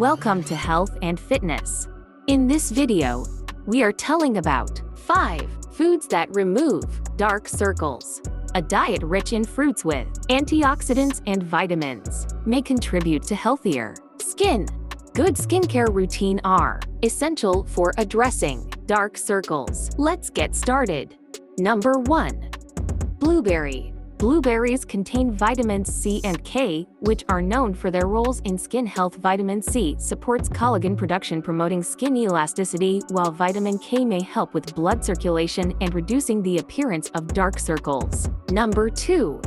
Welcome to Health and Fitness. In this video, we are telling about 5 foods that remove dark circles. A diet rich in fruits with antioxidants and vitamins may contribute to healthier skin. Good skincare routine are essential for addressing dark circles. Let's get started. Number 1. Blueberry. Blueberries contain vitamins C and K, which are known for their roles in skin health. Vitamin C supports collagen production, promoting skin elasticity, while vitamin K may help with blood circulation and reducing the appearance of dark circles. Number 2.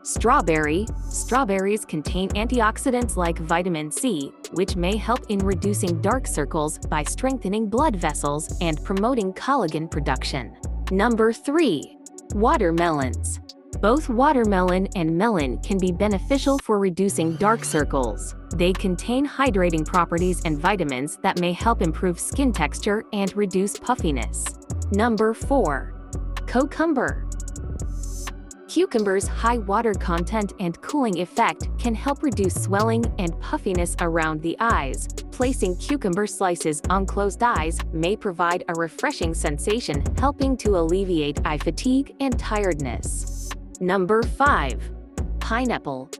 Strawberry. Strawberries contain antioxidants like vitamin C, which may help in reducing dark circles by strengthening blood vessels and promoting collagen production. Number 3. Watermelons. Both watermelon and melon can be beneficial for reducing dark circles. They contain hydrating properties and vitamins that may help improve skin texture and reduce puffiness. Number 4. Cucumber. Cucumber's high water content and cooling effect can help reduce swelling and puffiness around the eyes. Placing cucumber slices on closed eyes may provide a refreshing sensation, helping to alleviate eye fatigue and tiredness. Number 5. Pineapple.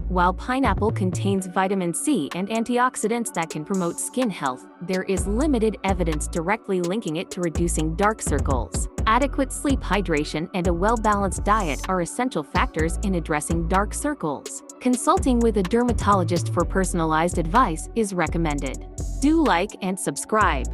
While pineapple contains vitamin C and antioxidants that can promote skin health, there is limited evidence directly linking it to reducing dark circles. Adequate sleep, hydration, and a well-balanced diet are essential factors in addressing dark circles. Consulting with a dermatologist for personalized advice is recommended. Do like and subscribe.